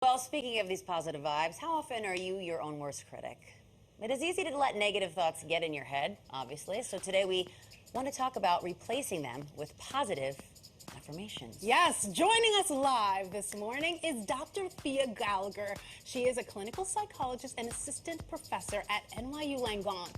Well, speaking of these positive vibes, how often are you your own worst critic? It is easy to let negative thoughts get in your head, obviously. So today we want to talk about replacing them with positive affirmations. Yes, joining us live this morning is Dr. Thea Gallagher. She is a clinical psychologist and assistant professor at NYU Langone.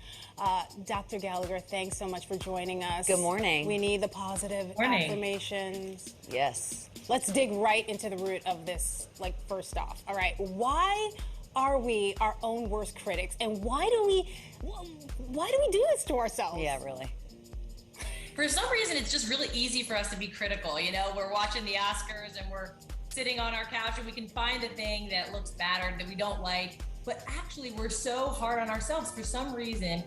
Dr. Gallagher, thanks so much for joining us. Good morning. We need the positive affirmations. Yes. Let's dig right into the root of this, first off. All right, why are we our own worst critics, and why do we do this to ourselves? Yeah, really. For some reason, it's just really easy for us to be critical. You know, we're watching the Oscars and we're sitting on our couch and we can find a thing that looks bad or that we don't like. But actually, we're so hard on ourselves. For some reason,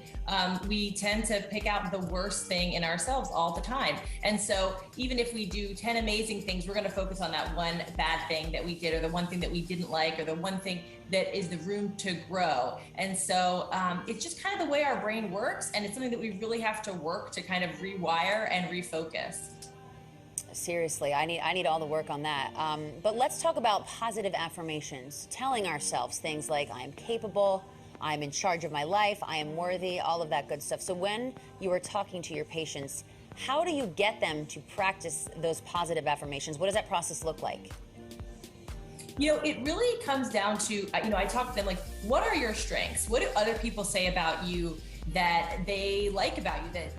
we tend to pick out the worst thing in ourselves all the time. And so even if we do 10 amazing things, we're going to focus on that one bad thing that we did, or the one thing that we didn't like, or the one thing that is the room to grow. And so it's just kind of the way our brain works. And it's something that we really have to work to kind of rewire and refocus. Seriously, I need all the work on that. But let's talk about positive affirmations, telling ourselves things like, I am capable, I'm in charge of my life, I am worthy, all of that good stuff. So when you are talking to your patients, how do you get them to practice those positive affirmations? What does that process look like? You know, it really comes down to, I talk to them like, what are your strengths? What do other people say about you that they like about you? That,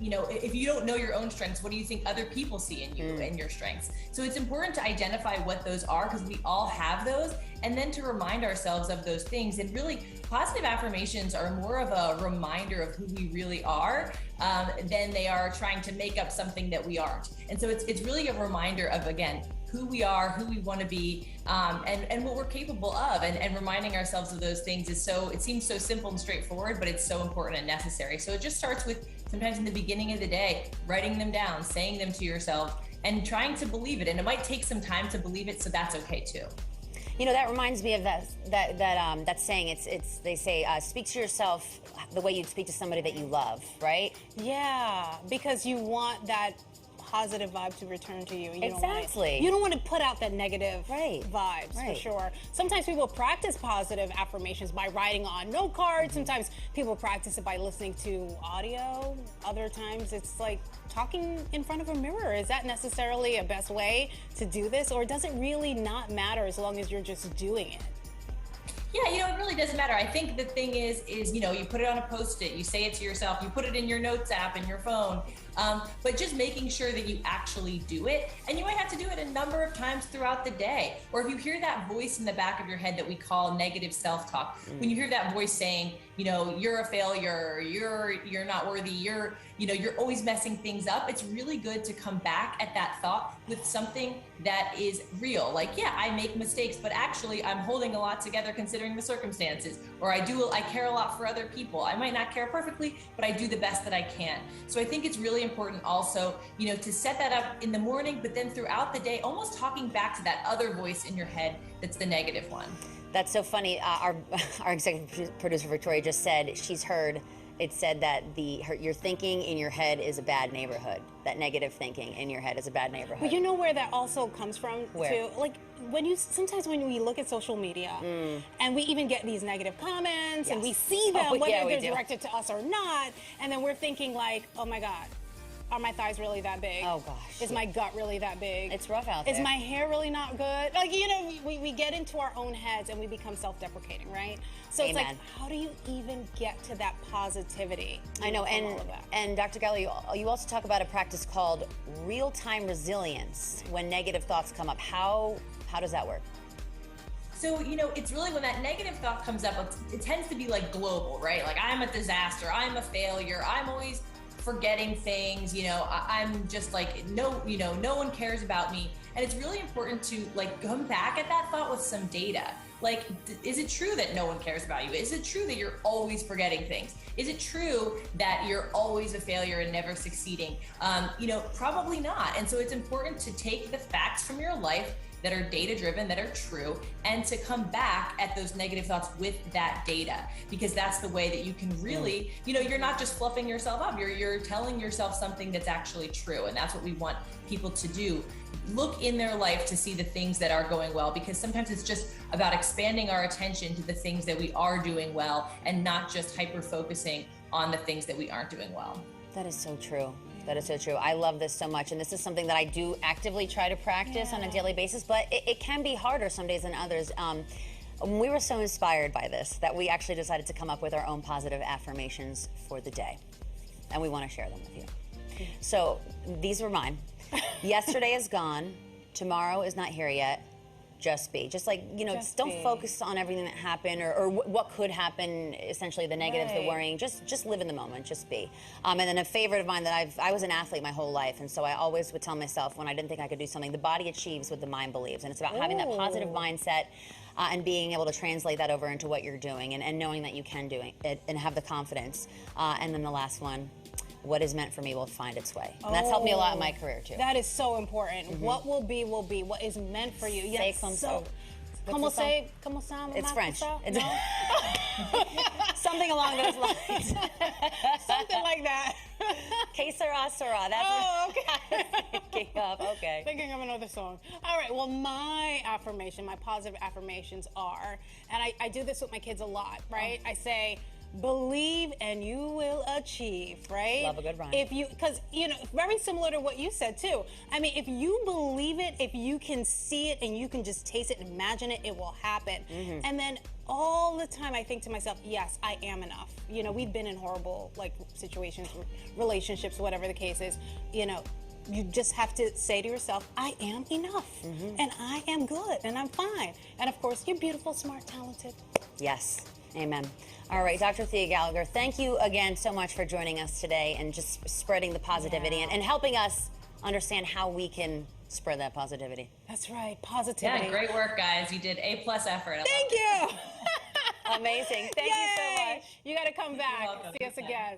if you don't know your own strengths, what do you think other people see in you and your strengths? So it's important to identify what those are, because we all have those, and then to remind ourselves of those things. And really, positive affirmations are more of a reminder of who we really are than they are trying to make up something that we aren't. And so it's really a reminder of, again, who we are, who we want to be, and what we're capable of, and reminding ourselves of those things it seems so simple and straightforward, but it's so important and necessary. So it just starts with, sometimes in the beginning of the day, writing them down, saying them to yourself, and trying to believe it. And it might take some time to believe it, so that's okay too. You know, that reminds me of that saying. They say, speak to yourself the way you'd speak to somebody that you love, right? Yeah, because you want that positive vibe to return to you. Exactly. You don't want to put out that negative vibes, Right. for sure. Sometimes people practice positive affirmations by writing on note cards. Sometimes people practice it by listening to audio. Other times it's like talking in front of a mirror. Is that necessarily a best way to do this, or does it really not matter as long as you're just doing it? Yeah, it really doesn't matter. I think the thing is, you put it on a Post-it, you say it to yourself, you put it in your notes app in your phone, but just making sure that you actually do it. And you might have to do it a number of times throughout the day. Or if you hear that voice in the back of your head that we call negative self-talk, when you hear that voice saying, you're a failure, you're not worthy, you're always messing things up, it's really good to come back at that thought with something that is real. Like, yeah, I make mistakes, but actually I'm holding a lot together considering the circumstances. Or I care a lot for other people. I might not care perfectly, but I do the best that I can. So I think it's really important also, to set that up in the morning, but then throughout the day, almost talking back to that other voice in your head that's the negative one. That's so funny. Our executive producer, Victoria, just said she's heard it said that your thinking in your head is a bad neighborhood. That negative thinking in your head is a bad neighborhood. But you know where that also comes from? Where? Too? Like, sometimes when we look at social media and we even get these negative comments and we see them, whether they're directed to us or not, and then we're thinking like, oh my God, are my thighs really that big? Oh gosh. Is my gut really that big? It's rough out there. Is my hair really not good? Like, we get into our own heads and we become self-deprecating, right? So Amen. It's like, how do you even get to that positivity? I know, and Dr. Gallagher, you also talk about a practice called real-time resilience when negative thoughts come up. How does that work? So, it's really when that negative thought comes up, it tends to be like global, right? Like, I'm a disaster, I'm a failure, I'm always forgetting things, I'm just like, no one cares about me. And it's really important to come back at that thought with some data. Like, is it true that no one cares about you? Is it true that you're always forgetting things? Is it true that you're always a failure and never succeeding? Probably not. And so it's important to take the facts from your life that are data driven, that are true, and to come back at those negative thoughts with that data, because that's the way that you can really, you know, you're not just fluffing yourself up, you're telling yourself something that's actually true. And that's what we want people to do. Look in their life to see the things that are going well, because sometimes it's just about expanding our attention to the things that we are doing well and not just hyper focusing on the things that we aren't doing well. That is so true. That is so true. I love this so much, and this is something that I do actively try to practice on a daily basis, but it can be harder some days than others. We were so inspired by this that we actually decided to come up with our own positive affirmations for the day, and we want to share them with you. So these were mine. Yesterday is gone. Tomorrow is not here yet. Just be. Just like, you know, just don't focus on everything that happened or what could happen, essentially the negatives, the worrying. Just live in the moment. Just be. And then a favorite of mine that I was an athlete my whole life, and so I always would tell myself when I didn't think I could do something, the body achieves what the mind believes. And it's about having that positive mindset and being able to translate that over into what you're doing and knowing that you can do it and have the confidence. And then the last one, what is meant for me will find its way. And that's helped me a lot in my career, too. That is so important. What will be, will be. What is meant for you. Yes, so. Como se, it's French. No? Something along those lines. Something like that. Que sera, sera. That's okay. Okay. Thinking of another song. All right, well, my affirmation, my positive affirmations are, and I do this with my kids a lot, right? I say, believe and you will achieve, right? Love a good rhyme. If you, because, you know, very similar to what you said too. I mean, if you believe it, if you can see it and you can just taste it and imagine it, it will happen. And then all the time I think to myself, yes, I am enough. You know, we've been in horrible, like, situations, relationships, whatever the case is, you know. You just have to say to yourself, I am enough, and I am good, and I'm fine. And of course, you're beautiful, smart, talented. Yes. Amen. All right, Dr. Thea Gallagher, thank you again so much for joining us today and just spreading the positivity and helping us understand how we can spread that positivity. That's right, positivity. Yeah, great work, guys. You did A+ effort. Thank you. Amazing. Thank you so much. You got to come back. See us again.